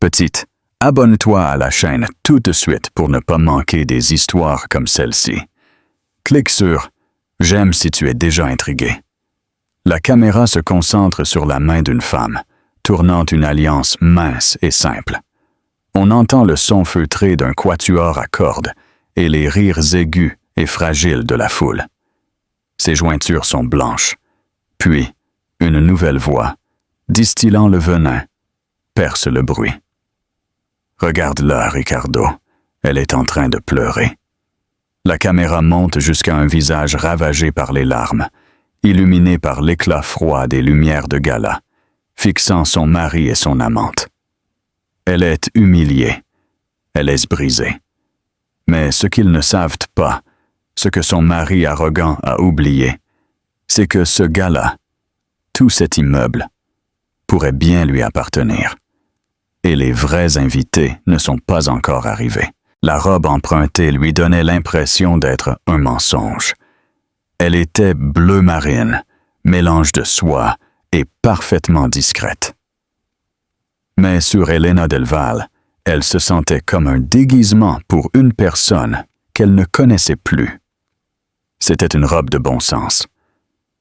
Petite, abonne-toi à la chaîne tout de suite pour ne pas manquer des histoires comme celle-ci. Clique sur « J'aime si tu es déjà intrigué ». La caméra se concentre sur la main d'une femme, tournant une alliance mince et simple. On entend le son feutré d'un quatuor à cordes et les rires aigus et fragiles de la foule. Ses jointures sont blanches. Puis, une nouvelle voix, distillant le venin, perce le bruit. Regarde-la, Ricardo. Elle est en train de pleurer. La caméra monte jusqu'à un visage ravagé par les larmes, illuminé par l'éclat froid des lumières de gala, fixant son mari et son amante. Elle est humiliée. Elle est brisée. Mais ce qu'ils ne savent pas, ce que son mari arrogant a oublié, c'est que ce gala, tout cet immeuble, pourrait bien lui appartenir. Et les vrais invités ne sont pas encore arrivés. La robe empruntée lui donnait l'impression d'être un mensonge. Elle était bleu marine, mélange de soie et parfaitement discrète. Mais sur Elena del Val, elle se sentait comme un déguisement pour une personne qu'elle ne connaissait plus. C'était une robe de bon sens.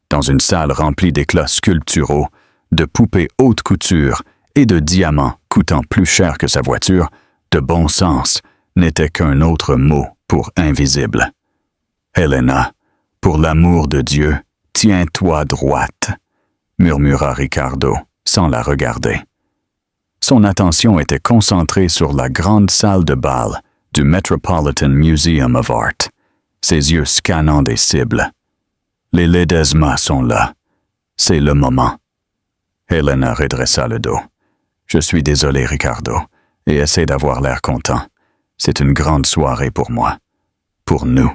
Dans une salle remplie d'éclats sculpturaux, de poupées haute couture et de diamants coûtant plus cher que sa voiture, de bon sens n'était qu'un autre mot pour invisible. Helena, pour l'amour de Dieu, tiens-toi droite, murmura Ricardo, sans la regarder. Son attention était concentrée sur la grande salle de bal du Metropolitan Museum of Art, ses yeux scannant des cibles. Les Ledesma sont là. C'est le moment. Helena redressa le dos. Je suis désolé, Ricardo, et essaie d'avoir l'air content. C'est une grande soirée pour moi. Pour nous.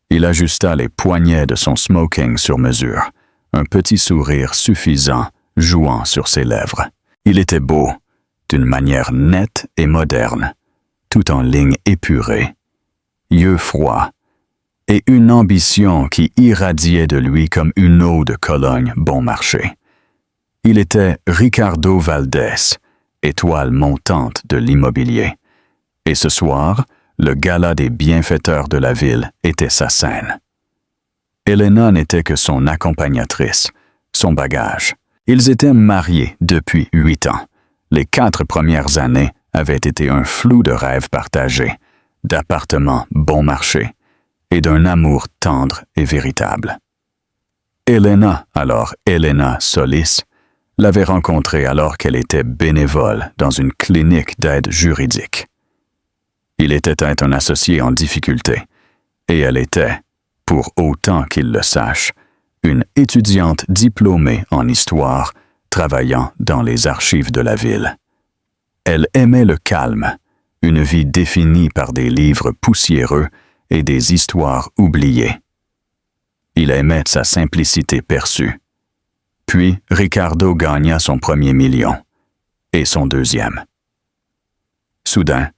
Il ajusta les poignets de son smoking sur mesure, un petit sourire suffisant jouant sur ses lèvres. Il était beau, d'une manière nette et moderne, tout en lignes épurées, yeux froids, et une ambition qui irradiait de lui comme une eau de Cologne bon marché. Il était Ricardo Valdés, étoile montante de l'immobilier. Et ce soir, le gala des bienfaiteurs de la ville était sa scène. Helena n'était que son accompagnatrice, son bagage. Ils étaient mariés depuis 8 ans. Les 4 premières années avaient été un flou de rêves partagés, d'appartements bon marché et d'un amour tendre et véritable. Helena, alors Helena Solis, l'avait rencontré alors qu'elle était bénévole dans une clinique d'aide juridique. Il était un associé en difficulté, et elle était, pour autant qu'il le sache, une étudiante diplômée en histoire, travaillant dans les archives de la ville. Elle aimait le calme, une vie définie par des livres poussiéreux et des histoires oubliées. Il aimait sa simplicité perçue. Puis Ricardo gagna son premier million, et son deuxième. Soudain,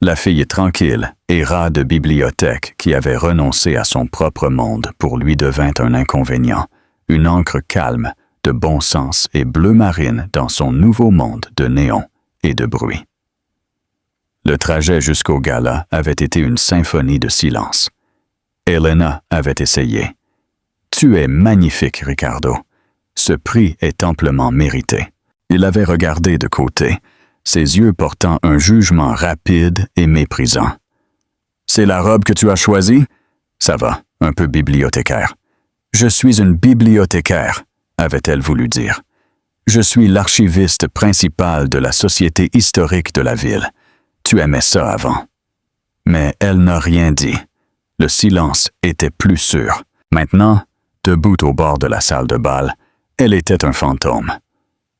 la fille tranquille et rat de bibliothèque qui avait renoncé à son propre monde pour lui devint un inconvénient, une encre calme, de bon sens et bleu marine dans son nouveau monde de néon et de bruit. Le trajet jusqu'au gala avait été une symphonie de silence. Helena avait essayé. « Tu es magnifique, Ricardo. Ce prix est amplement mérité. » Il avait regardé de côté, ses yeux portant un jugement rapide et méprisant. « C'est la robe que tu as choisie? Ça va, un peu bibliothécaire. »« Je suis une bibliothécaire, » avait-elle voulu dire. « Je suis l'archiviste principal de la Société historique de la ville. Tu aimais ça avant. » Mais elle n'a rien dit. Le silence était plus sûr. Maintenant, debout au bord de la salle de bal, elle était un fantôme.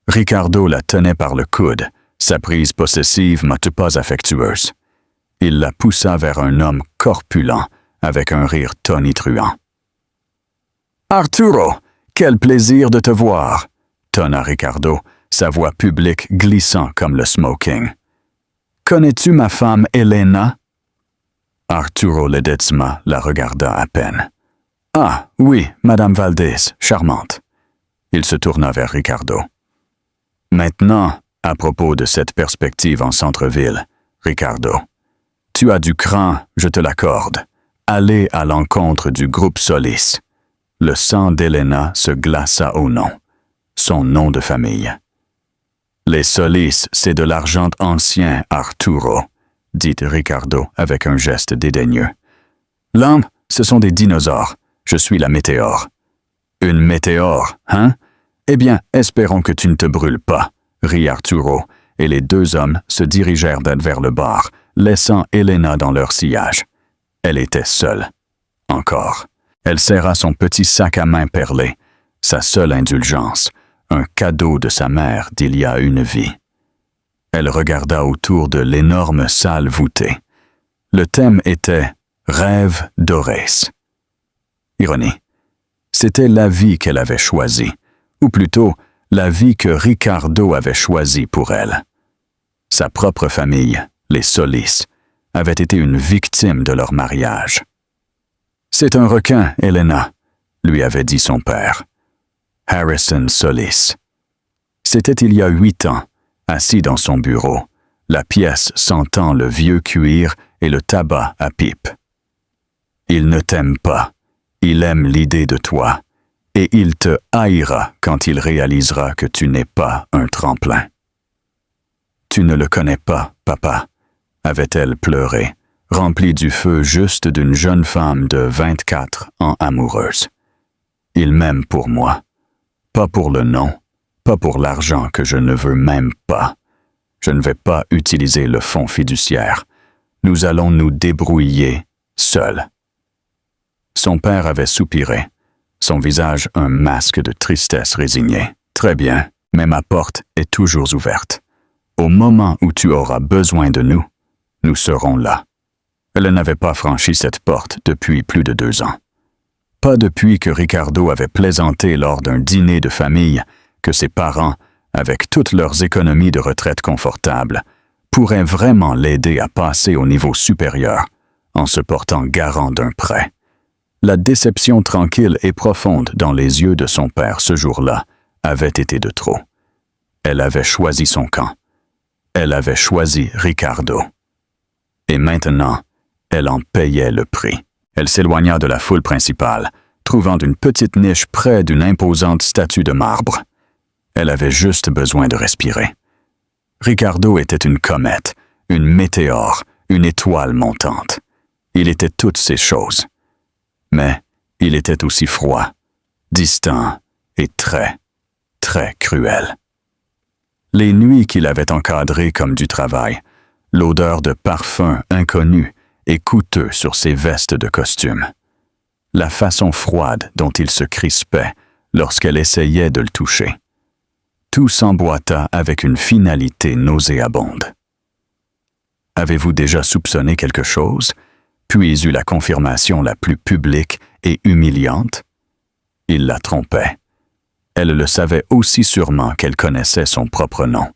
Ricardo la tenait par le coude, sa prise possessive mais pas affectueuse. Il la poussa vers un homme corpulent, avec un rire tonitruant. « Arturo, quel plaisir de te voir !» tonna Ricardo, sa voix publique glissant comme le smoking. « Connais-tu ma femme Helena ?» Arturo Ledesma la regarda à peine. « Ah, oui, Madame Valdés, charmante. » Il se tourna vers Ricardo. « Maintenant, À propos de cette perspective en centre-ville, Ricardo, tu as du cran, je te l'accorde. Aller à l'encontre du groupe Solis. Le sang d'Elena se glaça au nom, son nom de famille. Les Solis, c'est de l'argent ancien, Arturo, dit Ricardo avec un geste dédaigneux. L'homme, ce sont des dinosaures. Je suis la météore. Une météore, hein? Eh bien, espérons que tu ne te brûles pas, rit Arturo, et les deux hommes se dirigèrent vers le bar, laissant Elena dans leur sillage. Elle était seule. Encore. Elle serra son petit sac à main perlé, sa seule indulgence, un cadeau de sa mère d'il y a une vie. Elle regarda autour de l'énorme salle voûtée. Le thème était « Rêve d'Orès ». Ironie. C'était la vie qu'elle avait choisie, ou plutôt la vie que Ricardo avait choisie pour elle. Sa propre famille, les Solis, avait été une victime de leur mariage. « C'est un requin, Elena », lui avait dit son père. Harrison Solis. C'était il y a 8 ans, assis dans son bureau, la pièce sentant le vieux cuir et le tabac à pipe. Il ne t'aime pas, il aime l'idée de toi, et il te haïra quand il réalisera que tu n'es pas un tremplin. Tu ne le connais pas, papa, avait-elle pleuré, remplie du feu juste d'une jeune femme de 24 ans amoureuse. Il m'aime pour moi, pas pour le nom, pas pour l'argent que je ne veux même pas. Je ne vais pas utiliser le fonds fiduciaire. Nous allons nous débrouiller seuls. Son père avait soupiré, son visage un masque de tristesse résignée. Très bien, mais ma porte est toujours ouverte. Au moment où tu auras besoin de nous, nous serons là. Elle n'avait pas franchi cette porte depuis plus de 2 ans. Pas depuis que Ricardo avait plaisanté lors d'un dîner de famille que ses parents, avec toutes leurs économies de retraite confortables, pourraient vraiment l'aider à passer au niveau supérieur en se portant garant d'un prêt. La déception tranquille et profonde dans les yeux de son père ce jour-là avait été de trop. Elle avait choisi son camp. Elle avait choisi Ricardo. Et maintenant, elle en payait le prix. Elle s'éloigna de la foule principale, trouvant une petite niche près d'une imposante statue de marbre. Elle avait juste besoin de respirer. Ricardo était une comète, une météore, une étoile montante. Il était toutes ces choses. Mais il était aussi froid, distant et très, très cruel. Les nuits qu'il avait encadrées comme du travail, l'odeur de parfum inconnu et coûteux sur ses vestes de costume, la façon froide dont il se crispait lorsqu'elle essayait de le toucher. Tout s'emboîta avec une finalité nauséabonde. Avez-vous déjà soupçonné quelque chose, puis eut la confirmation la plus publique et humiliante? Il la trompait. Elle le savait aussi sûrement qu'elle connaissait son propre nom.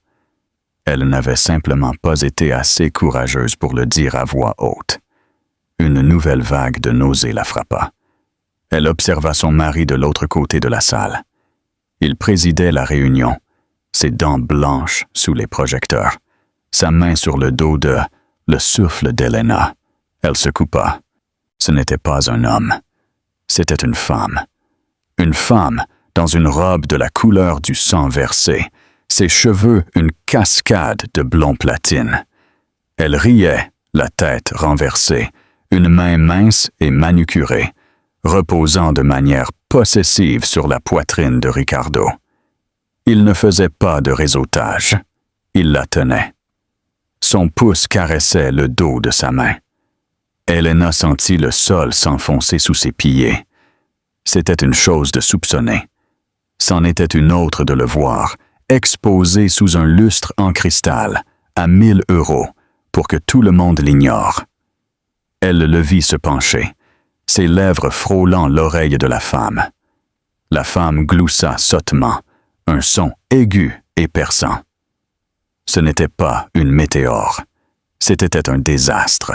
Elle n'avait simplement pas été assez courageuse pour le dire à voix haute. Une nouvelle vague de nausée la frappa. Elle observa son mari de l'autre côté de la salle. Il présidait la réunion, ses dents blanches sous les projecteurs, sa main sur le dos de le souffle d'Elena. Elle se coupa. Ce n'était pas un homme. C'était une femme. Une femme dans une robe de la couleur du sang versé, ses cheveux une cascade de blond platine. Elle riait, la tête renversée, une main mince et manucurée, reposant de manière possessive sur la poitrine de Ricardo. Il ne faisait pas de réseautage. Il la tenait. Son pouce caressait le dos de sa main. Elena sentit le sol s'enfoncer sous ses pieds. C'était une chose de soupçonner. C'en était une autre de le voir, exposé sous un lustre en cristal, à 1 000 €, pour que tout le monde l'ignore. Elle le vit se pencher, ses lèvres frôlant l'oreille de la femme. La femme gloussa sottement, un son aigu et perçant. Ce n'était pas une météore, c'était un désastre.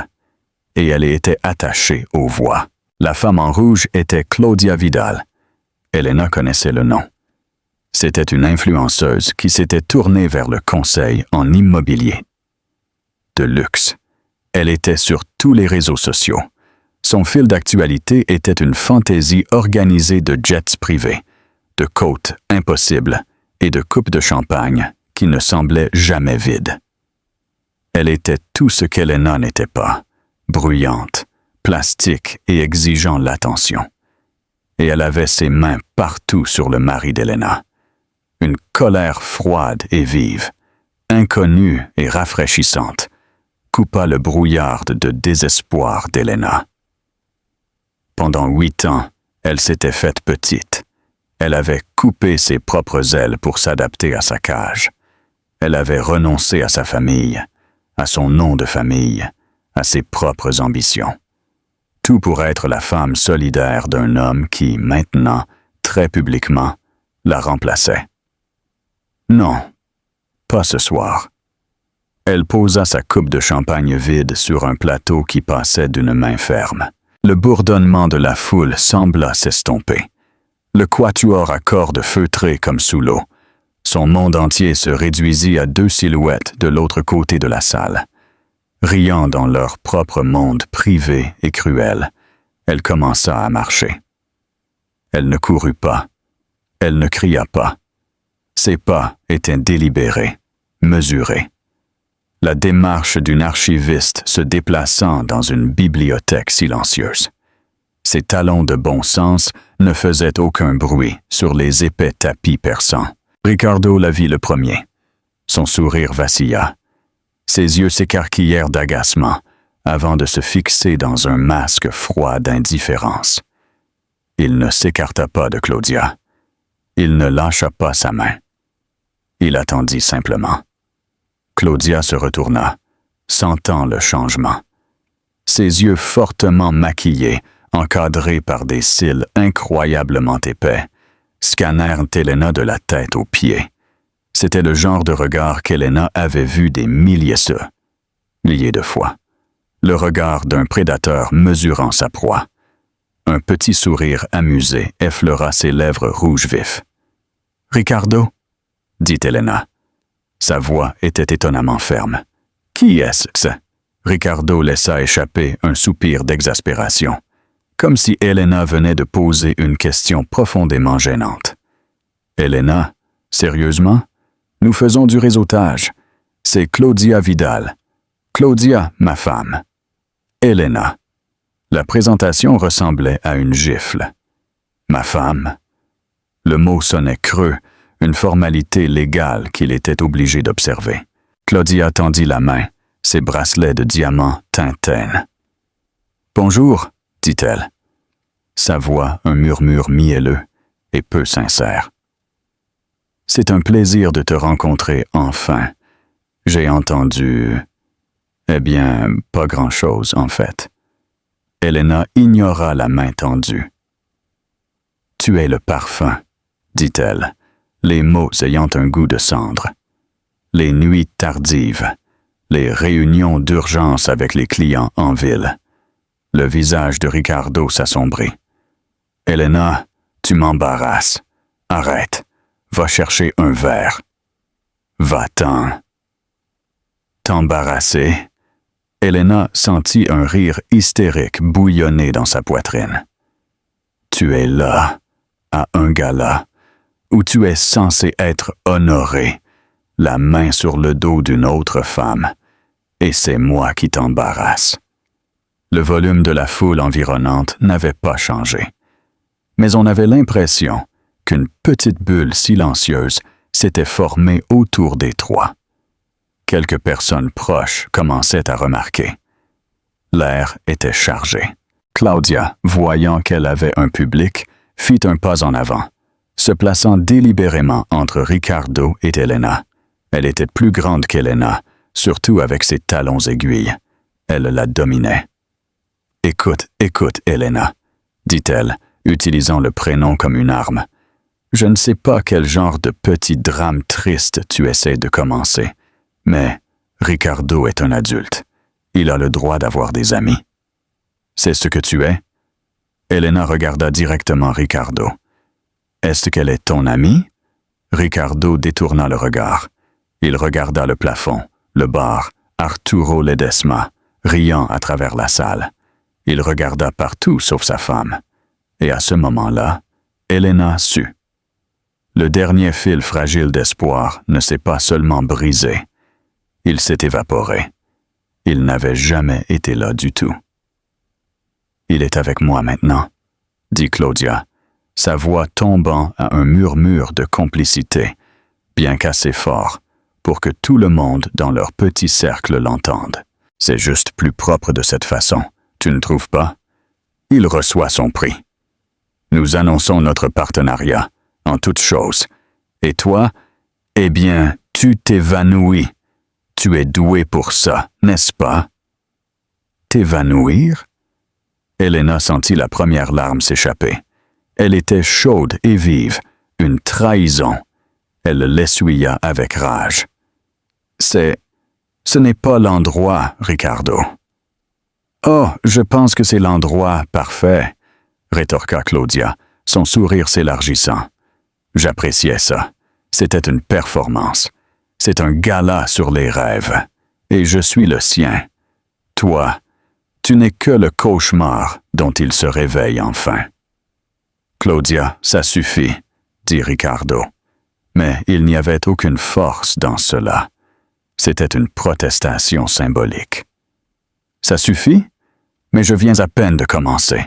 Et elle était attachée aux voix. La femme en rouge était Claudia Vidal. Elena connaissait le nom. C'était une influenceuse qui s'était tournée vers le conseil en immobilier. De luxe. Elle était sur tous les réseaux sociaux. Son fil d'actualité était une fantaisie organisée de jets privés, de côtes impossibles et de coupes de champagne qui ne semblaient jamais vides. Elle était tout ce qu'Elena n'était pas, bruyante, plastique et exigeant l'attention. Et elle avait ses mains partout sur le mari d'Elena. Une colère froide et vive, inconnue et rafraîchissante, coupa le brouillard de désespoir d'Elena. Pendant 8 ans, elle s'était faite petite. Elle avait coupé ses propres ailes pour s'adapter à sa cage. Elle avait renoncé à sa famille, à son nom de famille, à ses propres ambitions. Tout pour être la femme solidaire d'un homme qui, maintenant, très publiquement, la remplaçait. Non, pas ce soir. Elle posa sa coupe de champagne vide sur un plateau qui passait d'une main ferme. Le bourdonnement de la foule sembla s'estomper. Le quatuor à cordes feutré comme sous l'eau. Son monde entier se réduisit à 2 silhouettes de l'autre côté de la salle. Riant dans leur propre monde privé et cruel, elle commença à marcher. Elle ne courut pas. Elle ne cria pas. Ses pas étaient délibérés, mesurés. La démarche d'une archiviste se déplaçant dans une bibliothèque silencieuse. Ses talons de bon sens ne faisaient aucun bruit sur les épais tapis perçants. Ricardo la vit le premier. Son sourire vacilla. Ses yeux s'écarquillèrent d'agacement avant de se fixer dans un masque froid d'indifférence. Il ne s'écarta pas de Claudia. Il ne lâcha pas sa main. Il attendit simplement. Claudia se retourna, sentant le changement. Ses yeux fortement maquillés, encadrés par des cils incroyablement épais, scannèrent Elena de la tête aux pieds. C'était le genre de regard qu'Elena avait vu des milliers de fois. Le regard d'un prédateur mesurant sa proie. Un petit sourire amusé effleura ses lèvres rouges vifs. « Ricardo » dit Elena. Sa voix était étonnamment ferme. « Qui est-ce » Ricardo laissa échapper un soupir d'exaspération, comme si Elena venait de poser une question profondément gênante. « Elena, sérieusement? Nous faisons du réseautage. C'est Claudia Vidal. Claudia, ma femme. Elena. » La présentation ressemblait à une gifle. « Ma femme. » Le mot sonnait creux, une formalité légale qu'il était obligé d'observer. Claudia tendit la main, ses bracelets de diamants tintinrent. « Bonjour, » dit-elle. Sa voix un murmure mielleux et peu sincère. « C'est un plaisir de te rencontrer enfin. J'ai entendu... Eh bien, pas grand-chose, en fait. » Elena ignora la main tendue. « Tu es le parfum, » dit-elle, les mots ayant un goût de cendre. Les nuits tardives, les réunions d'urgence avec les clients en ville. Le visage de Ricardo s'assombrit. « Elena, tu m'embarrasses. Arrête. Va chercher un verre. Va-t'en. » T'embarrasser? Elena sentit un rire hystérique bouillonner dans sa poitrine. « Tu es là, à un gala, où tu es censé être honoré, la main sur le dos d'une autre femme, et c'est moi qui t'embarrasse. » Le volume de la foule environnante n'avait pas changé, mais on avait l'impression qu'une petite bulle silencieuse s'était formée autour des trois. Quelques personnes proches commençaient à remarquer. L'air était chargé. Claudia, voyant qu'elle avait un public, fit un pas en avant, se plaçant délibérément entre Ricardo et Elena. Elle était plus grande qu'Elena, surtout avec ses talons aiguilles. Elle la dominait. « Écoute, Elena, » dit-elle, utilisant le prénom comme une arme. « Je ne sais pas quel genre de petit drame triste tu essaies de commencer, mais Ricardo est un adulte. Il a le droit d'avoir des amis. » « C'est ce que tu es? » Elena regarda directement Ricardo. « Est-ce qu'elle est ton amie? » Ricardo détourna le regard. Il regarda le plafond, le bar, Arturo Ledesma, riant à travers la salle. Il regarda partout sauf sa femme. Et à ce moment-là, Elena sut. Le dernier fil fragile d'espoir ne s'est pas seulement brisé, il s'est évaporé. Il n'avait jamais été là du tout. « Il est avec moi maintenant », dit Claudia, sa voix tombant à un murmure de complicité, bien qu'assez fort pour que tout le monde dans leur petit cercle l'entende. C'est juste plus propre de cette façon, tu ne trouves pas? Il reçoit son prix. Nous annonçons notre partenariat, en toute chose. Et toi, eh bien, tu t'évanouis. Tu es doué pour ça, n'est-ce pas? T'évanouir? Elena sentit la première larme s'échapper. Elle était chaude et vive, une trahison. Elle l'essuya avec rage. Ce n'est pas l'endroit, Ricardo. Oh, je pense que c'est l'endroit parfait, rétorqua Claudia, son sourire s'élargissant. J'appréciais ça. C'était une performance. C'est un gala sur les rêves. Et je suis le sien. Toi, tu n'es que le cauchemar dont il se réveille enfin. Claudia, ça suffit, dit Ricardo. Mais il n'y avait aucune force dans cela. C'était une protestation symbolique. Ça suffit? Mais je viens à peine de commencer.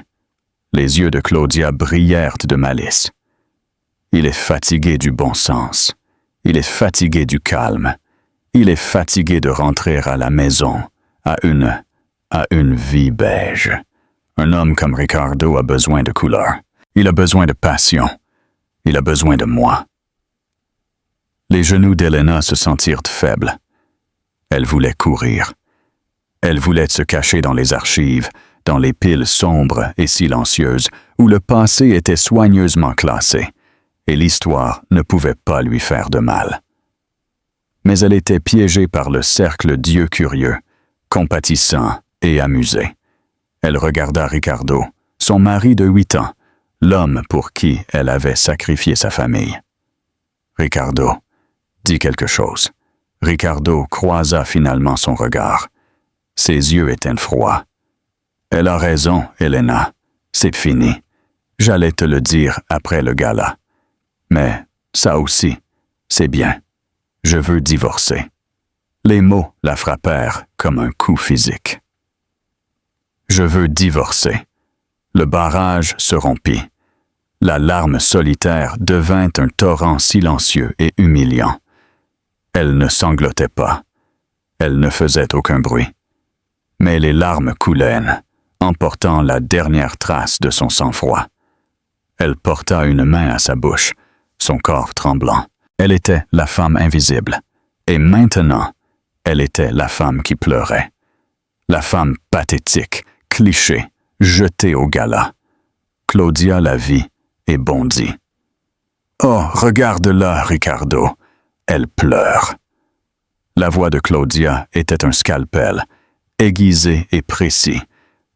Les yeux de Claudia brillèrent de malice. Il est fatigué du bon sens. Il est fatigué du calme. Il est fatigué de rentrer à la maison, à une vie beige. Un homme comme Ricardo a besoin de couleur. Il a besoin de passion. Il a besoin de moi. Les genoux d'Elena se sentirent faibles. Elle voulait courir. Elle voulait se cacher dans les archives, dans les piles sombres et silencieuses où le passé était soigneusement classé, et l'histoire ne pouvait pas lui faire de mal. Mais elle était piégée par le cercle d'yeux curieux, compatissant et amusé. Elle regarda Ricardo, son mari de 8 ans, l'homme pour qui elle avait sacrifié sa famille. Ricardo, dit quelque chose. Ricardo croisa finalement son regard. Ses yeux étaient froids. Elle a raison, Elena. C'est fini. J'allais te le dire après le gala. Mais ça aussi, c'est bien. Je veux divorcer. Les mots la frappèrent comme un coup physique. Je veux divorcer. Le barrage se rompit. La larme solitaire devint un torrent silencieux et humiliant. Elle ne sanglotait pas. Elle ne faisait aucun bruit. Mais les larmes coulaient, emportant la dernière trace de son sang-froid. Elle porta une main à sa bouche, son corps tremblant. Elle était la femme invisible. Et maintenant, elle était la femme qui pleurait. La femme pathétique, cliché, jetée au gala. Claudia la vit et bondit. « Oh, regarde-la, Ricardo. Elle pleure. » La voix de Claudia était un scalpel, aiguisé et précis,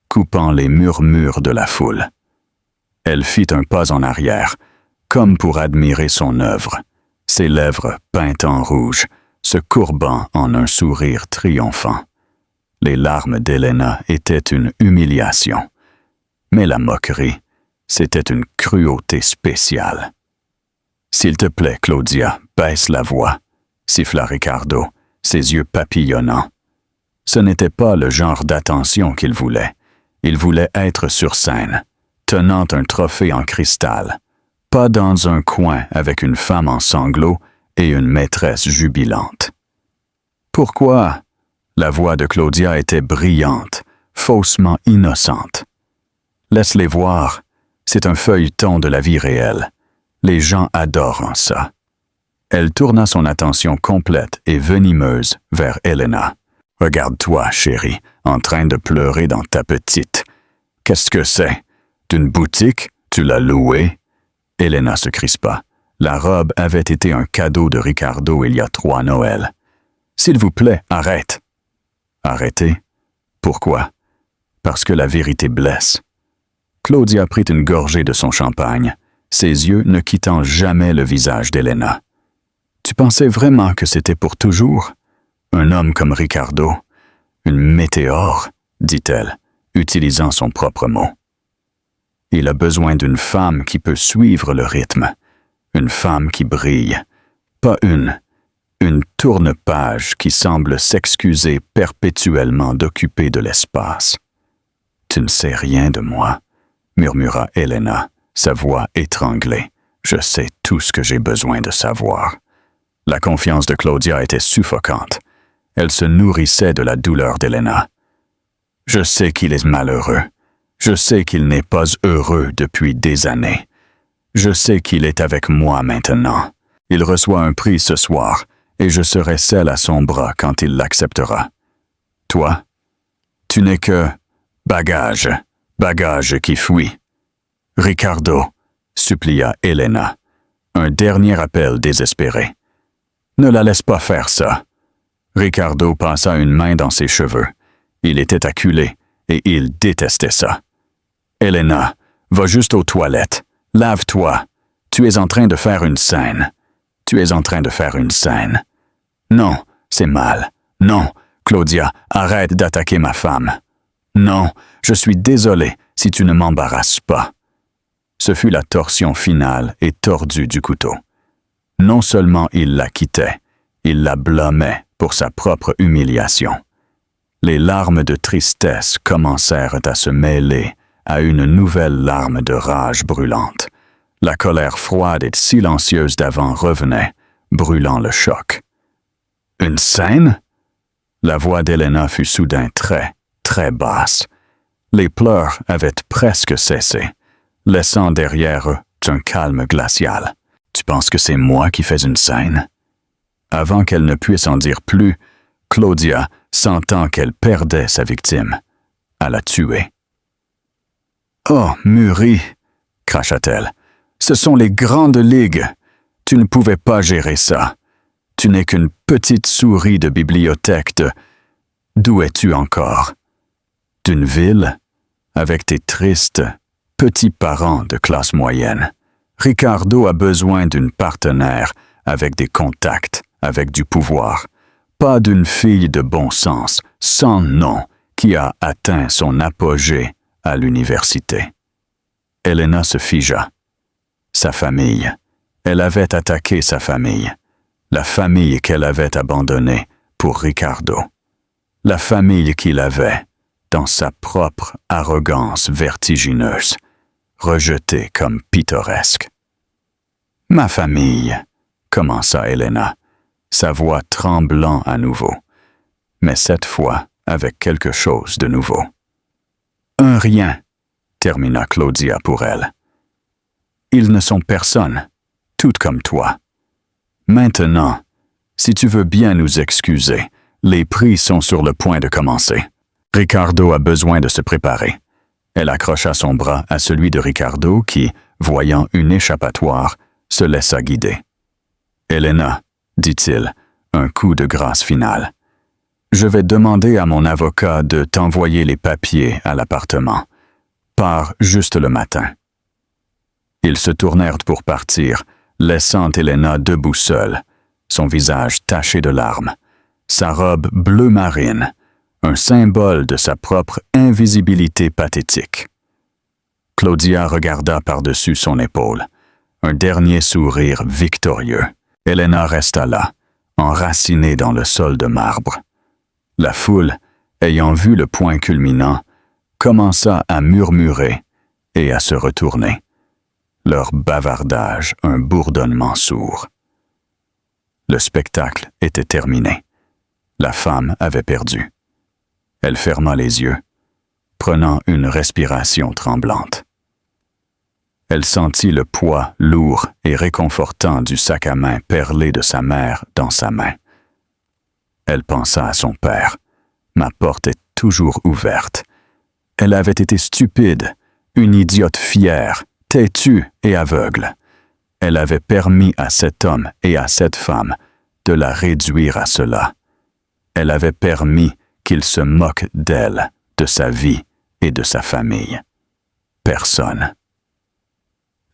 coupant les murmures de la foule. Elle fit un pas en arrière, comme pour admirer son œuvre, ses lèvres peintes en rouge, se courbant en un sourire triomphant. Les larmes d'Elena étaient une humiliation, mais la moquerie, c'était une cruauté spéciale. « S'il te plaît, Claudia, baisse la voix », siffla Ricardo, ses yeux papillonnants. Ce n'était pas le genre d'attention qu'il voulait. Il voulait être sur scène, tenant un trophée en cristal, pas dans un coin avec une femme en sanglots et une maîtresse jubilante. « Pourquoi ?» La voix de Claudia était brillante, faussement innocente. « Laisse-les voir, c'est un feuilleton de la vie réelle. Les gens adorent ça. » Elle tourna son attention complète et venimeuse vers Elena. « Regarde-toi, chérie, en train de pleurer dans ta petite. Qu'est-ce que c'est? D'une boutique? Tu l'as louée? » Elena se crispa. La robe avait été un cadeau de Ricardo il y a 3 Noëls. « S'il vous plaît, arrête. » Arrêter? Pourquoi? Parce que la vérité blesse. Claudia prit une gorgée de son champagne, ses yeux ne quittant jamais le visage d'Elena. Tu pensais vraiment que c'était pour toujours? Un homme comme Ricardo, une météore, dit-elle, utilisant son propre mot. Il a besoin d'une femme qui peut suivre le rythme, une femme qui brille, pas une tourne-page qui semble s'excuser perpétuellement d'occuper de l'espace. Tu ne sais rien de moi, murmura Helena, sa voix étranglée. Je sais tout ce que j'ai besoin de savoir. La confiance de Claudia était suffocante. Elle se nourrissait de la douleur d'Helena. Je sais qu'il est malheureux. Je sais qu'il n'est pas heureux depuis des années. Je sais qu'il est avec moi maintenant. Il reçoit un prix ce soir, et je serai celle à son bras quand il l'acceptera. Toi, tu n'es que bagage qui fuit. Ricardo, supplia Helena, un dernier appel désespéré. Ne la laisse pas faire ça. Ricardo passa une main dans ses cheveux. Il était acculé, et il détestait ça. Helena, va juste aux toilettes. Lave-toi. Tu es en train de faire une scène. Tu es en train de faire une scène. Non, c'est mal. Non, Claudia, arrête d'attaquer ma femme. Non, je suis désolé si tu ne m'embarrasses pas. Ce fut la torsion finale et tordue du couteau. Non seulement il la quittait, il la blâmait pour sa propre humiliation. Les larmes de tristesse commencèrent à se mêler à une nouvelle larme de rage brûlante. La colère froide et silencieuse d'avant revenait, brûlant le choc. Une scène? La voix d'Helena fut soudain très, très basse. Les pleurs avaient presque cessé, laissant derrière eux un calme glacial. Tu penses que c'est moi qui fais une scène? Avant qu'elle ne puisse en dire plus, Claudia, sentant qu'elle perdait sa victime, à la tuer. « Oh, Muri, cracha-t-elle, ce sont les grandes ligues. Tu ne pouvais pas gérer ça. Tu n'es qu'une petite souris de bibliothèque de... D'où es-tu encore? D'une ville, avec tes tristes, petits parents de classe moyenne. Ricardo a besoin d'une partenaire avec des contacts, avec du pouvoir. Pas d'une fille de bon sens, sans nom, qui a atteint son apogée à l'université. Helena se figea. Sa famille. Elle avait attaqué sa famille. La famille qu'elle avait abandonnée pour Ricardo. La famille qu'il avait, dans sa propre arrogance vertigineuse, rejetée comme pittoresque. « Ma famille », commença Helena, sa voix tremblant à nouveau, mais cette fois avec quelque chose de nouveau. « Un rien », termina Claudia pour elle. « Ils ne sont personne, toutes comme toi. Maintenant, si tu veux bien nous excuser, les prix sont sur le point de commencer. Ricardo a besoin de se préparer. » Elle accrocha son bras à celui de Ricardo qui, voyant une échappatoire, se laissa guider. « Helena, dit-il, un coup de grâce final. Je vais demander à mon avocat de t'envoyer les papiers à l'appartement. Pars juste le matin. » Ils se tournèrent pour partir, laissant Helena debout seule, son visage taché de larmes, sa robe bleu marine, un symbole de sa propre invisibilité pathétique. Claudia regarda par-dessus son épaule, un dernier sourire victorieux. Helena resta là, enracinée dans le sol de marbre. La foule, ayant vu le point culminant, commença à murmurer et à se retourner. Leur bavardage un bourdonnement sourd. Le spectacle était terminé. La femme avait perdu. Elle ferma les yeux, prenant une respiration tremblante. Elle sentit le poids lourd et réconfortant du sac à main perlé de sa mère dans sa main. Elle pensa à son père. Ma porte est toujours ouverte. Elle avait été stupide, une idiote fière, têtue et aveugle. Elle avait permis à cet homme et à cette femme de la réduire à cela. Elle avait permis qu'il se moque d'elle, de sa vie et de sa famille. Personne.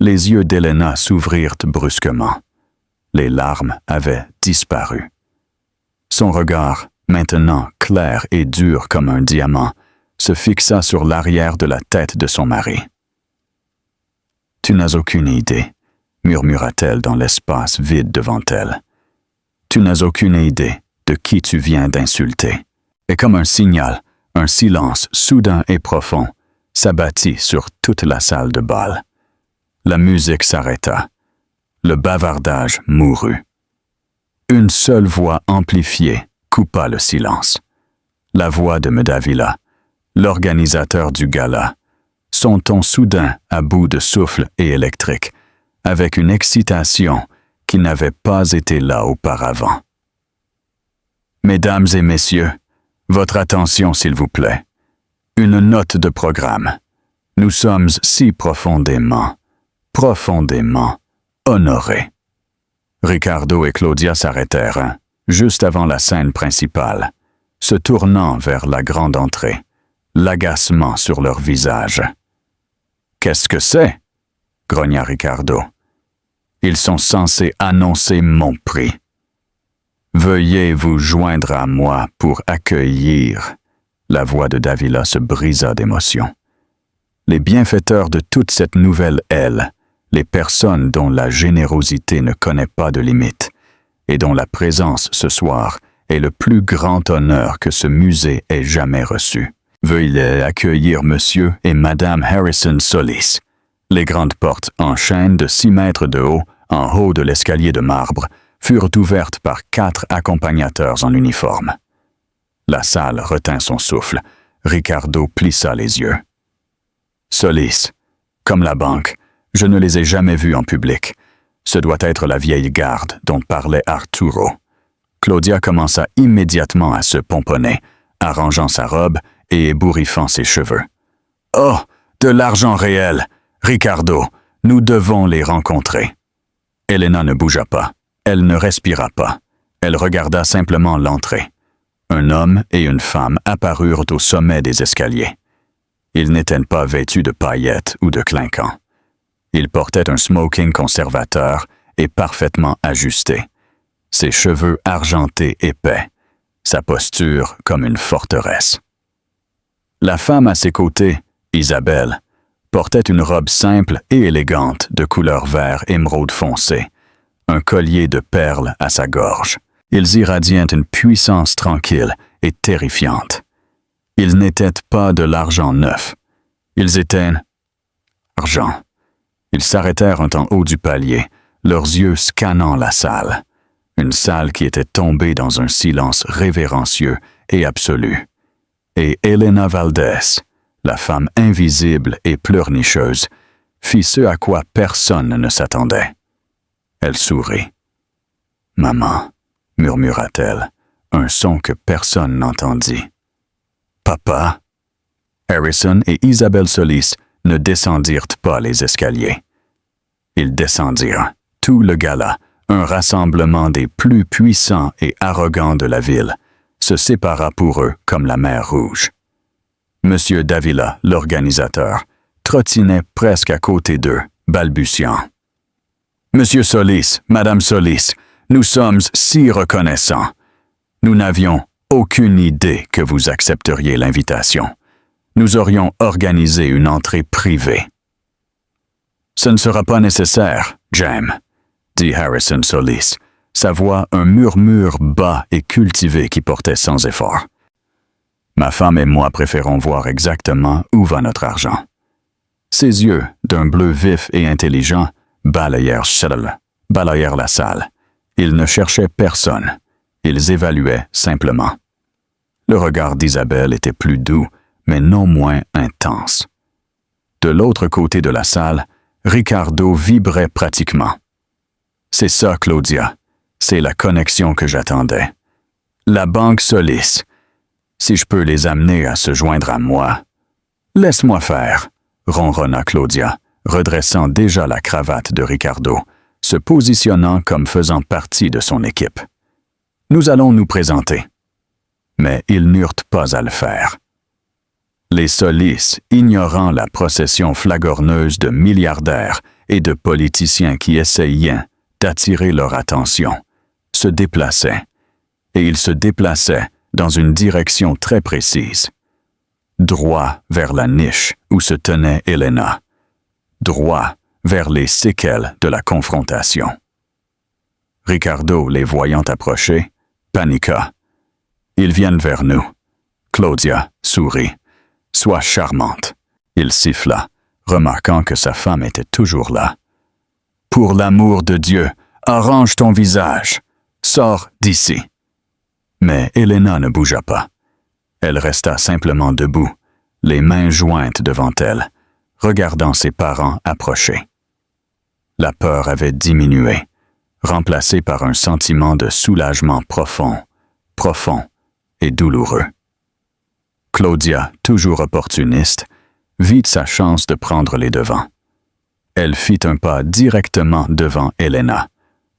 Les yeux d'Helena s'ouvrirent brusquement. Les larmes avaient disparu. Son regard, maintenant clair et dur comme un diamant, se fixa sur l'arrière de la tête de son mari. « Tu n'as aucune idée, » murmura-t-elle dans l'espace vide devant elle. « Tu n'as aucune idée de qui tu viens d'insulter. » Et comme un signal, un silence soudain et profond s'abattit sur toute la salle de bal. La musique s'arrêta. Le bavardage mourut. Une seule voix amplifiée coupa le silence. La voix de M. Davila, l'organisateur du gala, son ton soudain à bout de souffle et électrique, avec une excitation qui n'avait pas été là auparavant. « Mesdames et messieurs, votre attention s'il vous plaît. Une note de programme. Nous sommes si profondément honorés. » Ricardo et Claudia s'arrêtèrent, juste avant la scène principale, se tournant vers la grande entrée, l'agacement sur leur visage. « Qu'est-ce que c'est? » grogna Ricardo. « Ils sont censés annoncer mon prix. Veuillez vous joindre à moi pour accueillir. » La voix de Davila se brisa d'émotion. Les bienfaiteurs de toute cette nouvelle aile, les personnes dont la générosité ne connaît pas de limite et dont la présence ce soir est le plus grand honneur que ce musée ait jamais reçu. Veuillez accueillir Monsieur et Madame Harrison Solis. Les grandes portes en chêne de 6 mètres de haut, en haut de l'escalier de marbre, furent ouvertes par 4 accompagnateurs en uniforme. La salle retint son souffle. Ricardo plissa les yeux. Solis, comme la banque, je ne les ai jamais vus en public. Ce doit être la vieille garde dont parlait Arturo. Claudia commença immédiatement à se pomponner, arrangeant sa robe et ébouriffant ses cheveux. « Oh, de l'argent réel! Ricardo, nous devons les rencontrer. » Elena ne bougea pas. Elle ne respira pas. Elle regarda simplement l'entrée. Un homme et une femme apparurent au sommet des escaliers. Ils n'étaient pas vêtus de paillettes ou de clinquants. Ils portaient un smoking conservateur et parfaitement ajusté. Ses cheveux argentés épais, sa posture comme une forteresse. La femme à ses côtés, Isabelle, portait une robe simple et élégante de couleur vert émeraude foncé, un collier de perles à sa gorge. Ils irradiaient une puissance tranquille et terrifiante. Ils n'étaient pas de l'argent neuf. Ils étaient argent. Ils s'arrêtèrent en haut du palier, leurs yeux scannant la salle. Une salle qui était tombée dans un silence révérencieux et absolu. Et Elena Valdés, la femme invisible et pleurnicheuse, fit ce à quoi personne ne s'attendait. Elle sourit. « Maman », murmura-t-elle, un son que personne n'entendit. « Papa ?» Harrison et Isabelle Solis ne descendirent pas les escaliers. Ils descendirent, tout le gala, un rassemblement des plus puissants et arrogants de la ville, se sépara pour eux comme la mer Rouge. Monsieur Davila, l'organisateur, trottinait presque à côté d'eux, balbutiant. « Monsieur Solis, Madame Solis, nous sommes si reconnaissants. Nous n'avions aucune idée que vous accepteriez l'invitation. Nous aurions organisé une entrée privée. »« Ce ne sera pas nécessaire, Jem, » dit Harrison Solis, sa voix un murmure bas et cultivé qui portait sans effort. « Ma femme et moi préférons voir exactement où va notre argent. » Ses yeux, d'un bleu vif et intelligent, balayèrent la salle. Ils ne cherchaient personne. Ils évaluaient simplement. Le regard d'Isabelle était plus doux, mais non moins intense. De l'autre côté de la salle, Ricardo vibrait pratiquement. « C'est ça, Claudia. C'est la connexion que j'attendais. La banque Solis. Si je peux les amener à se joindre à moi. »« Laisse-moi faire, » ronronna Claudia, redressant déjà la cravate de Ricardo, se positionnant comme faisant partie de son équipe. « Nous allons nous présenter. » Mais ils n'eurent pas à le faire. Les Solis, ignorant la procession flagorneuse de milliardaires et de politiciens qui essayaient, d'attirer leur attention, se déplaçait, et il se déplaçait dans une direction très précise. Droit vers la niche où se tenait Elena, droit vers les séquelles de la confrontation. Ricardo, les voyant approcher, paniqua. « Ils viennent vers nous. » Claudia sourit. « Sois charmante. » Il siffla, remarquant que sa femme était toujours là. « Pour l'amour de Dieu, arrange ton visage. Sors d'ici. » Mais Elena ne bougea pas. Elle resta simplement debout, les mains jointes devant elle, regardant ses parents approcher. La peur avait diminué, remplacée par un sentiment de soulagement profond et douloureux. Claudia, toujours opportuniste, vit sa chance de prendre les devants. Elle fit un pas directement devant Elena,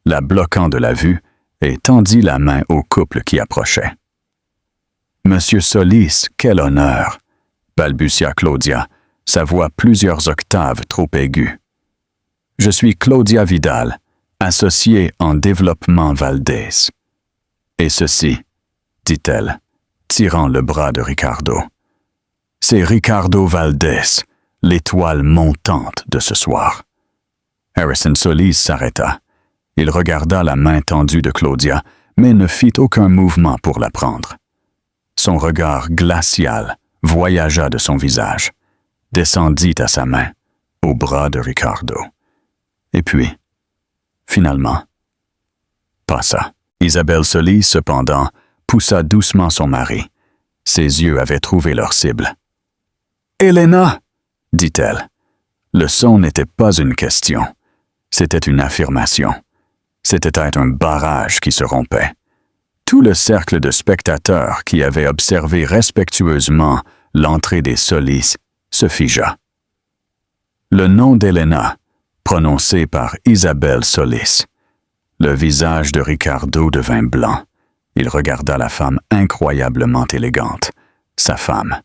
la bloquant de la vue, et tendit la main au couple qui approchait. « Monsieur Solis, quel honneur !» balbutia Claudia, sa voix plusieurs octaves trop aiguë. « Je suis Claudia Vidal, associée en développement Valdés. » « Et ceci, » dit-elle, tirant le bras de Ricardo. « C'est Ricardo Valdés, l'étoile montante de ce soir. » Harrison Solis s'arrêta. Il regarda la main tendue de Claudia, mais ne fit aucun mouvement pour la prendre. Son regard glacial voyagea de son visage, descendit à sa main, au bras de Ricardo. Et puis, finalement, passa. Isabelle Solis, cependant, poussa doucement son mari. Ses yeux avaient trouvé leur cible. « Elena !» dit-elle. Le son n'était pas une question, c'était une affirmation. C'était un barrage qui se rompait. Tout le cercle de spectateurs qui avaient observé respectueusement l'entrée des Solis se figea. Le nom d'Elena, prononcé par Isabelle Solis. Le visage de Ricardo devint blanc. Il regarda la femme incroyablement élégante, sa femme.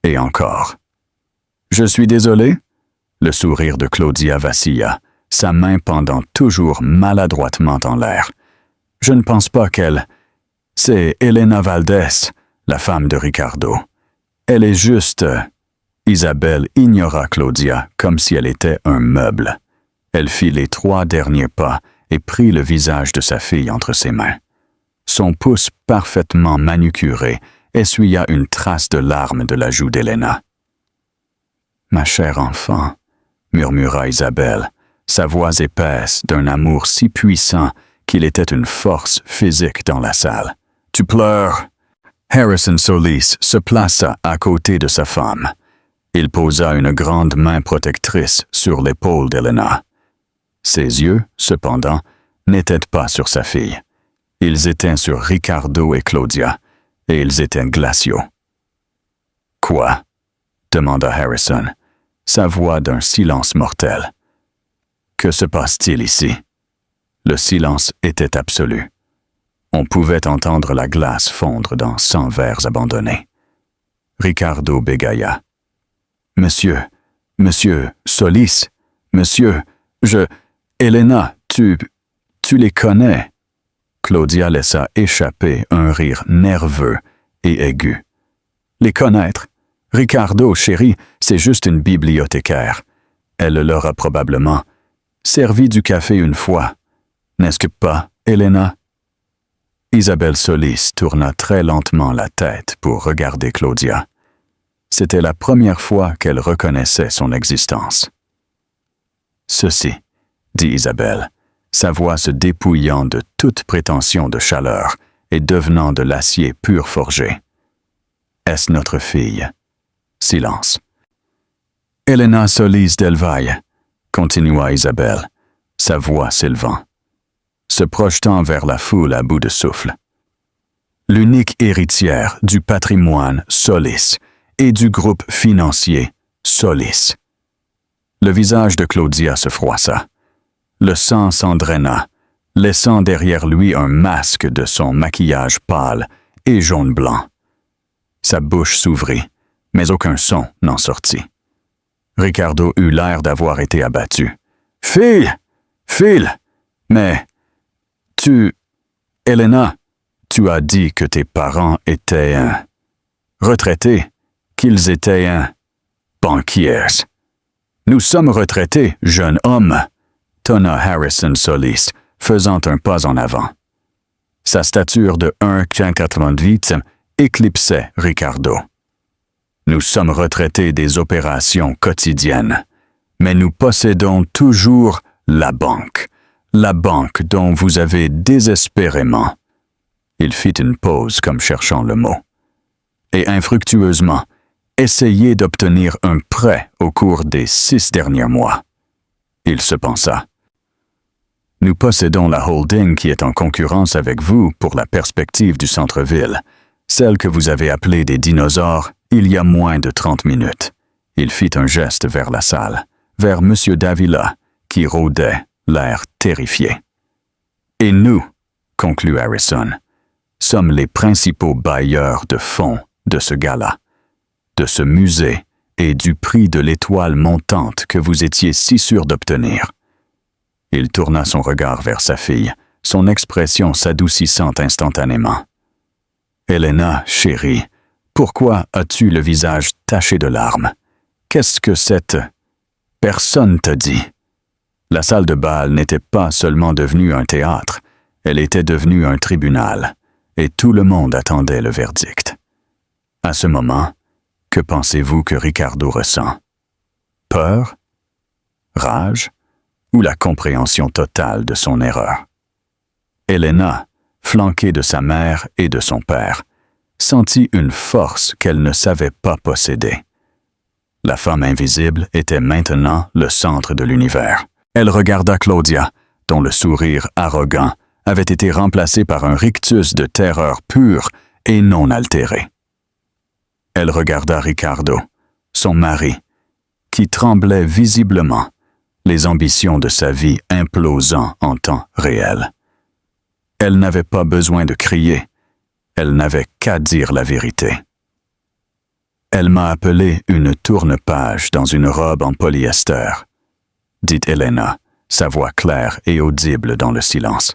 Et encore. « Je suis désolé ?» Le sourire de Claudia vacilla, sa main pendant toujours maladroitement en l'air. « Je ne pense pas qu'elle... C'est Elena Valdés, la femme de Ricardo. Elle est juste... » Isabelle ignora Claudia comme si elle était un meuble. Elle fit les 3 derniers pas et prit le visage de sa fille entre ses mains. Son pouce parfaitement manucuré essuya une trace de larmes de la joue d'Elena. « Ma chère enfant, » murmura Isabelle, sa voix épaisse d'un amour si puissant qu'il était une force physique dans la salle. « Tu pleures ?» Harrison Solis se plaça à côté de sa femme. Il posa une grande main protectrice sur l'épaule d'Elena. Ses yeux, cependant, n'étaient pas sur sa fille. Ils étaient sur Ricardo et Claudia, et ils étaient glaciaux. « Quoi ?» demanda Harrison, sa voix d'un silence mortel. « Que se passe-t-il ici ?» Le silence était absolu. On pouvait entendre la glace fondre dans 100 verres abandonnés. Ricardo bégaya. « Monsieur Solis, monsieur, Elena, tu les connais. » Claudia laissa échapper un rire nerveux et aigu. « Les connaître? Ricardo, chérie, c'est juste une bibliothécaire. Elle leur a probablement servi du café une fois. N'est-ce que pas, Elena? » Isabelle Solis tourna très lentement la tête pour regarder Claudia. C'était la première fois qu'elle reconnaissait son existence. « Ceci, » dit Isabelle, sa voix se dépouillant de toute prétention de chaleur et devenant de l'acier pur forgé. « Est-ce notre fille? » Silence. « Elena Solis del Valle, » continua Isabelle, sa voix s'élevant, se projetant vers la foule à bout de souffle. « L'unique héritière du patrimoine Solis et du groupe financier Solis. » Le visage de Claudia se froissa. Le sang s'endraina, laissant derrière lui un masque de son maquillage pâle et jaune-blanc. Sa bouche s'ouvrit, mais aucun son n'en sortit. Ricardo eut l'air d'avoir été abattu. « Fille! Fille! Mais, Elena, tu as dit que tes parents étaient retraités, qu'ils étaient banquiers. Nous sommes retraités, jeune homme, tonna Harrison soliste, faisant un pas en avant. Sa stature de 1,88 éclipsait Ricardo. Nous sommes retraités des opérations quotidiennes, mais nous possédons toujours la banque dont vous avez désespérément. Il fit une pause comme cherchant le mot. Et infructueusement, essayé d'obtenir un prêt au cours des 6 derniers mois. Il se pensa. Nous possédons la holding qui est en concurrence avec vous pour la perspective du centre-ville, celle que vous avez appelée des dinosaures il y a moins de 30 minutes. Il fit un geste vers la salle, vers M. Davila, qui rôdait, l'air terrifié. Et nous, conclut Harrison, sommes les principaux bailleurs de fonds de ce gala, de ce musée et du prix de l'étoile montante que vous étiez si sûr d'obtenir. Il tourna son regard vers sa fille, son expression s'adoucissant instantanément. « Elena, chérie, pourquoi as-tu le visage taché de larmes? Qu'est-ce que cette... Personne t'a dit. » La salle de bal n'était pas seulement devenue un théâtre, elle était devenue un tribunal, et tout le monde attendait le verdict. À ce moment, que pensez-vous que Ricardo ressent? Peur? Rage? Ou la compréhension totale de son erreur? Elena, flanquée de sa mère et de son père, sentit une force qu'elle ne savait pas posséder. La femme invisible était maintenant le centre de l'univers. Elle regarda Claudia, dont le sourire arrogant avait été remplacé par un rictus de terreur pure et non altéré. Elle regarda Ricardo, son mari, qui tremblait visiblement, les ambitions de sa vie implosant en temps réel. Elle n'avait pas besoin de crier, elle n'avait qu'à dire la vérité. Elle m'a appelé une tourne-page dans une robe en polyester, dit Elena, sa voix claire et audible dans le silence.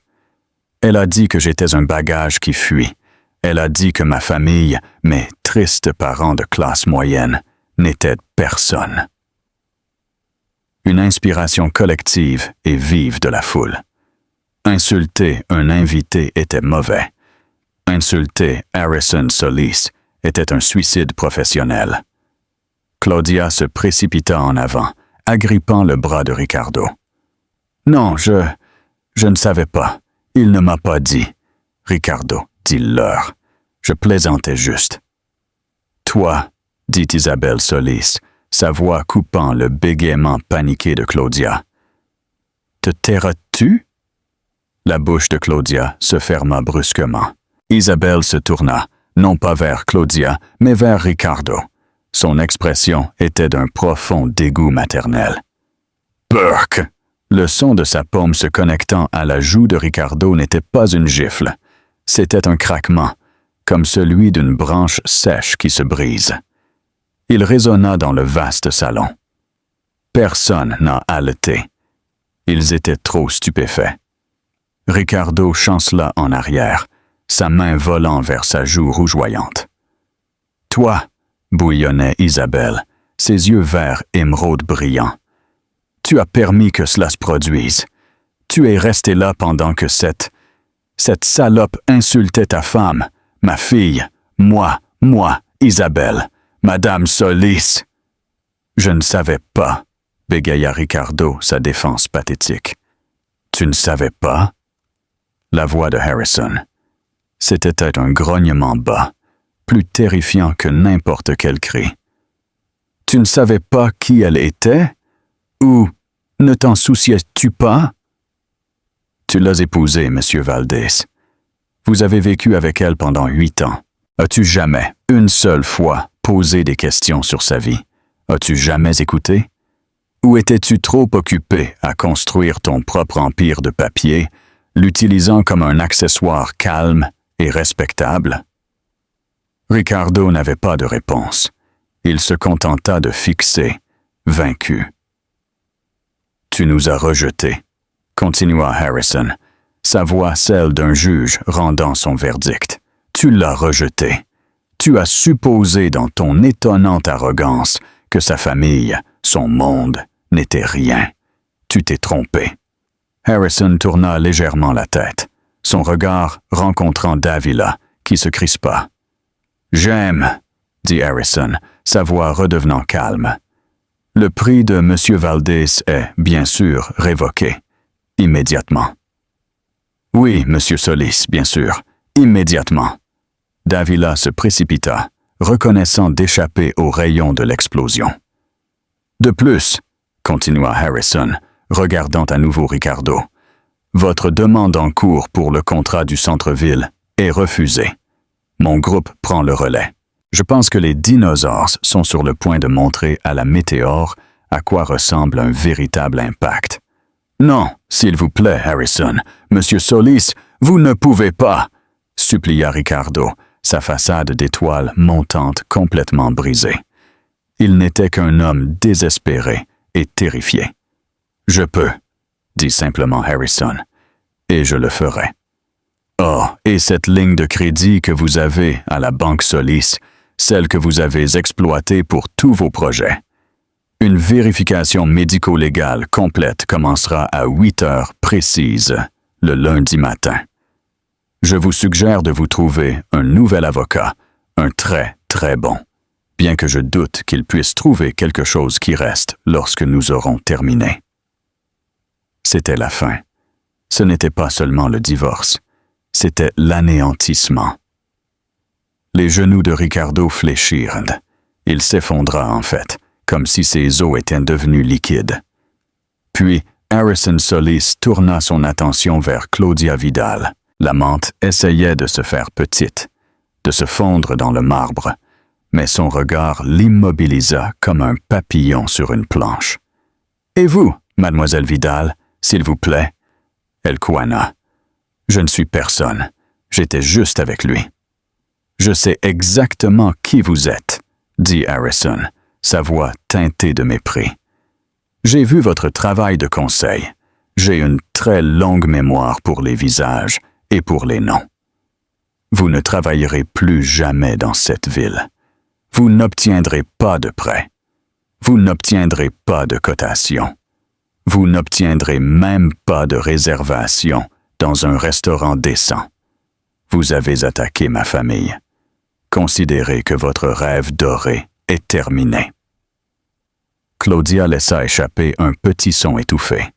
Elle a dit que j'étais un bagage qui fuit. Elle a dit que ma famille, mes tristes parents de classe moyenne, n'étaient personne. Une inspiration collective et vive de la foule. Insulter un invité était mauvais. Insulter Harrison Solis était un suicide professionnel. Claudia se précipita en avant, agrippant le bras de Ricardo. « Non, je ne savais pas. Il ne m'a pas dit. Ricardo, dis-leur. Je plaisantais juste. »« Toi, » dit Isabelle Solis, sa voix coupant le bégaiement paniqué de Claudia. « Te tairas-tu » La bouche de Claudia se ferma brusquement. Isabelle se tourna, non pas vers Claudia, mais vers Ricardo. Son expression était d'un profond dégoût maternel. « Burke !» Le son de sa paume se connectant à la joue de Ricardo n'était pas une gifle. C'était un craquement, comme celui d'une branche sèche qui se brise. Il résonna dans le vaste salon. Personne n'en haletait. Ils étaient trop stupéfaits. Ricardo chancela en arrière, sa main volant vers sa joue rougeoyante. « Toi !» bouillonnait Isabelle, ses yeux verts émeraude brillants. « Tu as permis que cela se produise. Tu es resté là pendant que cette salope insultait ta femme, ma fille, moi, Isabelle, Madame Solis. » « Je ne savais pas, » bégaya Ricardo, sa défense pathétique. « Tu ne savais pas? » La voix de Harrison. C'était un grognement bas, plus terrifiant que n'importe quel cri. « Tu ne savais pas qui elle était? Ou ne t'en souciais-tu pas? » « Tu l'as épousée, Monsieur Valdés. Vous avez vécu avec elle pendant 8 ans. As-tu jamais, une seule fois, posé des questions sur sa vie? As-tu jamais écouté? Ou étais-tu trop occupé à construire ton propre empire de papier, l'utilisant comme un accessoire calme et respectable? » Ricardo n'avait pas de réponse. Il se contenta de fixer, vaincu. « Tu nous as rejetés, » continua Harrison, sa voix celle d'un juge rendant son verdict. Tu l'as rejeté. Tu as supposé dans ton étonnante arrogance que sa famille, son monde, n'était rien. Tu t'es trompé. Harrison tourna légèrement la tête, son regard rencontrant Davila, qui se crispa. « J'aime, » dit Harrison, sa voix redevenant calme. « Le prix de M. Valdez est, bien sûr, révoqué. Immédiatement. »« Oui, M. Solis, bien sûr, immédiatement. » Davila se précipita, reconnaissant d'échapper aux rayons de l'explosion. « De plus, » continua Harrison, regardant à nouveau Ricardo, « votre demande en cours pour le contrat du centre-ville est refusée. Mon groupe prend le relais. Je pense que les dinosaures sont sur le point de montrer à la météore à quoi ressemble un véritable impact. Non, s'il vous plaît, Harrison, Monsieur Solis, vous ne pouvez pas, supplia Ricardo, sa façade d'étoile montante complètement brisée. Il n'était qu'un homme désespéré et terrifié. Je peux, dit simplement Harrison, et je le ferai. Oh, et cette ligne de crédit que vous avez à la Banque Solis, celle que vous avez exploitée pour tous vos projets. Une vérification médico-légale complète commencera à 8 heures précises le lundi matin. Je vous suggère de vous trouver un nouvel avocat, un très, très bon, bien que je doute qu'il puisse trouver quelque chose qui reste lorsque nous aurons terminé. C'était la fin. Ce n'était pas seulement le divorce, c'était l'anéantissement. Les genoux de Ricardo fléchirent. Il s'effondra en fait, comme si ses os étaient devenus liquides. Puis, Harrison Solis tourna son attention vers Claudia Vidal. L'amante essayait de se faire petite, de se fondre dans le marbre, mais son regard l'immobilisa comme un papillon sur une planche. « Et vous, mademoiselle Vidal, s'il vous plaît ?» Elle couana. « Je ne suis personne. J'étais juste avec lui. »« Je sais exactement qui vous êtes, » dit Harrison, sa voix teintée de mépris. « J'ai vu votre travail de conseil. J'ai une très longue mémoire pour les visages et pour les noms. Vous ne travaillerez plus jamais dans cette ville. Vous n'obtiendrez pas de prêt. Vous n'obtiendrez pas de cotation. Vous n'obtiendrez même pas de réservation dans un restaurant décent. Vous avez attaqué ma famille. Considérez que votre rêve doré est terminé. » Claudia laissa échapper un petit son étouffé.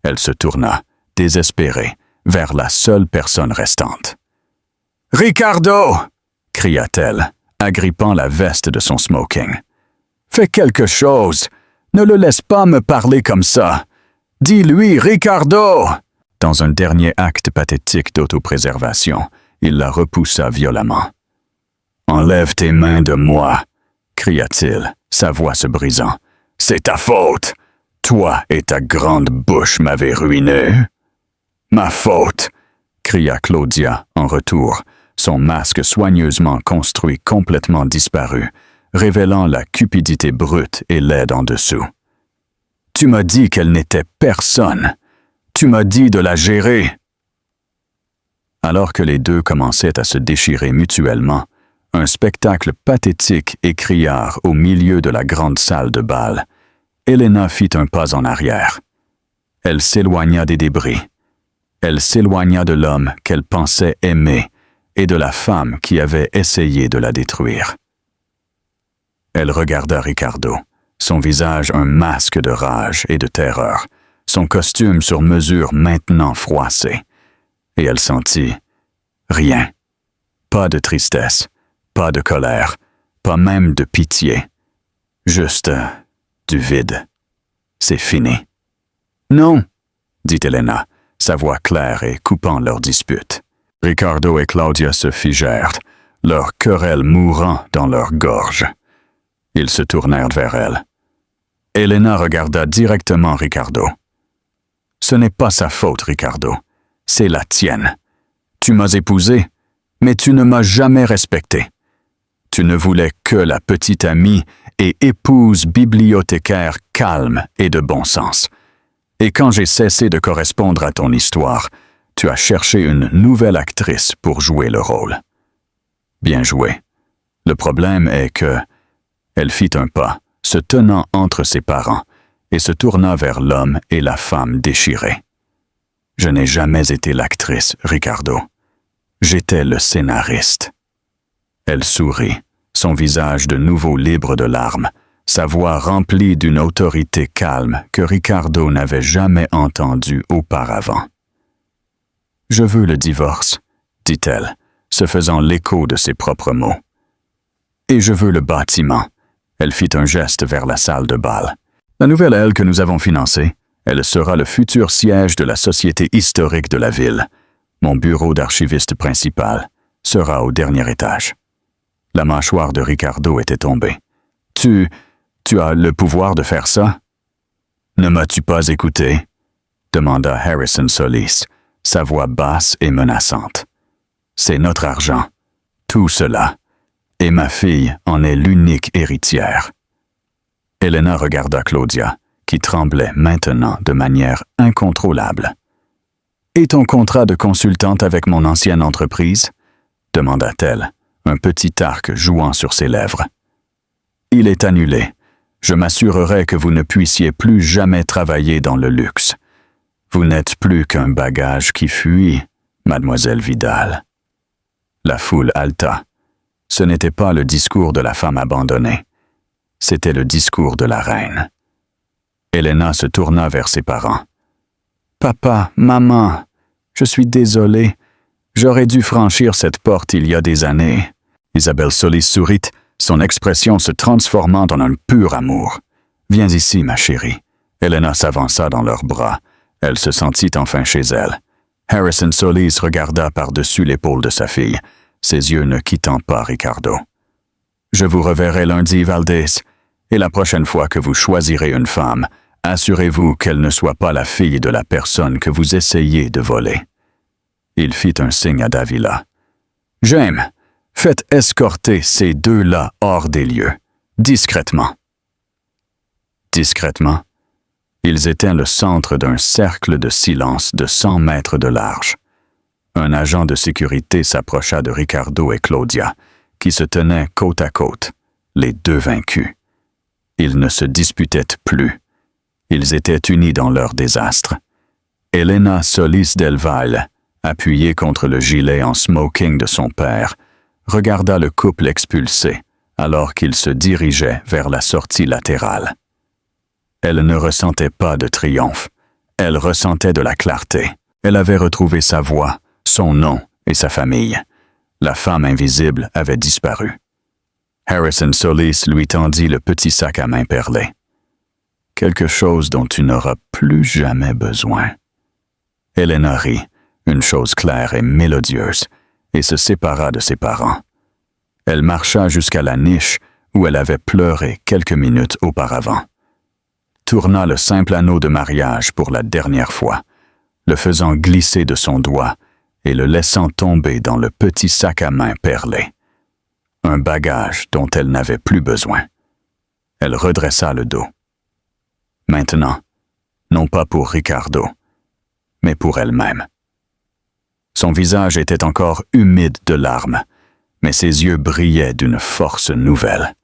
Elle se tourna, désespérée, vers la seule personne restante. « Ricardo !» cria-t-elle, agrippant la veste de son smoking. « Fais quelque chose! Ne le laisse pas me parler comme ça! Dis-lui, Ricardo !» Dans un dernier acte pathétique d'autopréservation, il la repoussa violemment. « Enlève tes mains de moi !» cria-t-il, sa voix se brisant. « C'est ta faute! Toi et ta grande bouche m'avez ruiné! »« Ma faute !» cria Claudia en retour, son masque soigneusement construit complètement disparu, révélant la cupidité brute et laide en dessous. « Tu m'as dit qu'elle n'était personne! Tu m'as dit de la gérer! » Alors que les deux commençaient à se déchirer mutuellement, un spectacle pathétique et criard au milieu de la grande salle de bal, Elena fit un pas en arrière. Elle s'éloigna des débris. Elle s'éloigna de l'homme qu'elle pensait aimer et de la femme qui avait essayé de la détruire. Elle regarda Ricardo, son visage un masque de rage et de terreur, son costume sur mesure maintenant froissé, et elle sentit rien. Pas de tristesse, pas de colère, pas même de pitié. Juste du vide. C'est fini. « Non, » dit Elena, sa voix claire et coupant leur dispute. Ricardo et Claudia se figèrent, leur querelle mourant dans leur gorge. Ils se tournèrent vers elle. Elena regarda directement Ricardo. « Ce n'est pas sa faute, Ricardo. C'est la tienne. Tu m'as épousé, mais tu ne m'as jamais respecté. Tu ne voulais que la petite amie et épouse bibliothécaire calme et de bon sens. Et quand j'ai cessé de correspondre à ton histoire, tu as cherché une nouvelle actrice pour jouer le rôle. Bien joué. Le problème est que... Elle fit un pas, se tenant entre ses parents, et se tourna vers l'homme et la femme déchirés. Je n'ai jamais été l'actrice, Ricardo. J'étais le scénariste. Elle sourit, son visage de nouveau libre de larmes, sa voix remplie d'une autorité calme que Ricardo n'avait jamais entendue auparavant. « Je veux le divorce, » dit-elle, se faisant l'écho de ses propres mots. « Et je veux le bâtiment. » Elle fit un geste vers la salle de bal. « La nouvelle aile que nous avons financée, elle sera le futur siège de la Société historique de la ville. Mon bureau d'archiviste principal sera au dernier étage. » La mâchoire de Ricardo était tombée. « Tu as le pouvoir de faire ça? »« Ne m'as-tu pas écouté? » demanda Harrison Solis, sa voix basse et menaçante. « C'est notre argent. Tout cela. Et ma fille en est l'unique héritière. » Elena regarda Claudia, qui tremblait maintenant de manière incontrôlable. « Et ton contrat de consultante avec mon ancienne entreprise? » demanda-t-elle, un petit arc jouant sur ses lèvres. « Il est annulé. Je m'assurerai que vous ne puissiez plus jamais travailler dans le luxe. Vous n'êtes plus qu'un bagage qui fuit, mademoiselle Vidal. » La foule haleta. Ce n'était pas le discours de la femme abandonnée. C'était le discours de la reine. Elena se tourna vers ses parents. « Papa, maman, je suis désolée. J'aurais dû franchir cette porte il y a des années. » Isabelle Solis sourit, son expression se transformant en un pur amour. « Viens ici, ma chérie. » Elena s'avança dans leurs bras. Elle se sentit enfin chez elle. Harrison Solis regarda par-dessus l'épaule de sa fille, ses yeux ne quittant pas Ricardo. « Je vous reverrai lundi, Valdez, et la prochaine fois que vous choisirez une femme, assurez-vous qu'elle ne soit pas la fille de la personne que vous essayez de voler. » Il fit un signe à Davila. « James, faites escorter ces deux-là hors des lieux, discrètement. » Discrètement, ils étaient le centre d'un cercle de silence de 100 mètres de large. Un agent de sécurité s'approcha de Ricardo et Claudia, qui se tenaient côte à côte, les deux vaincus. Ils ne se disputaient plus. Ils étaient unis dans leur désastre. Elena Solis del Valle, appuyée contre le gilet en smoking de son père, regarda le couple expulsé alors qu'il se dirigeait vers la sortie latérale. Elle ne ressentait pas de triomphe. Elle ressentait de la clarté. Elle avait retrouvé sa voix, son nom et sa famille. La femme invisible avait disparu. Harrison Solis lui tendit le petit sac à main perlé. « Quelque chose dont tu n'auras plus jamais besoin. » Elena rit, une chose claire et mélodieuse, et se sépara de ses parents. Elle marcha jusqu'à la niche où elle avait pleuré quelques minutes auparavant. Tourna le simple anneau de mariage pour la dernière fois, le faisant glisser de son doigt et le laissant tomber dans le petit sac à main perlé. Un bagage dont elle n'avait plus besoin. Elle redressa le dos. Maintenant, non pas pour Ricardo, mais pour elle-même. Son visage était encore humide de larmes, mais ses yeux brillaient d'une force nouvelle.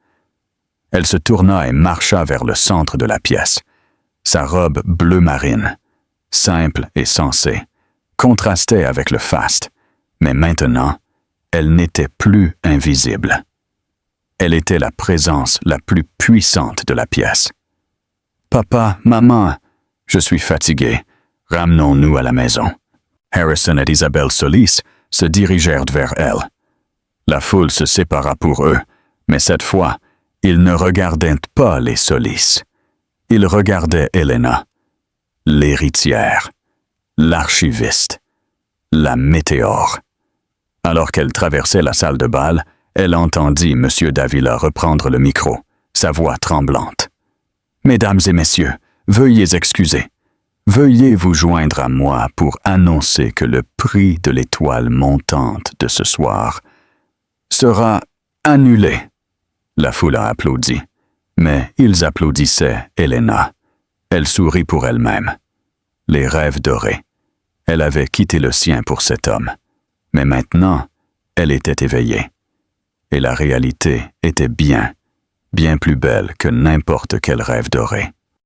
Elle se tourna et marcha vers le centre de la pièce. Sa robe bleu marine, simple et sensée, contrastait avec le faste, mais maintenant, elle n'était plus invisible. Elle était la présence la plus puissante de la pièce. « Papa, maman, je suis fatigué. Ramenons-nous à la maison. » Harrison et Isabelle Solis se dirigèrent vers elle. La foule se sépara pour eux, mais cette fois, ils ne regardaient pas les Solis. Ils regardaient Elena, l'héritière, l'archiviste, la météore. Alors qu'elle traversait la salle de bal, elle entendit M. Davila reprendre le micro, sa voix tremblante. « Mesdames et messieurs, veuillez excuser. Veuillez vous joindre à moi pour annoncer que le prix de l'étoile montante de ce soir sera annulé. » La foule a applaudi, mais ils applaudissaient Elena. Elle sourit pour elle-même. les rêves dorés. Elle avait quitté le sien pour cet homme. Mais maintenant, elle était éveillée. Et la réalité était bien plus belle que n'importe quel rêve doré.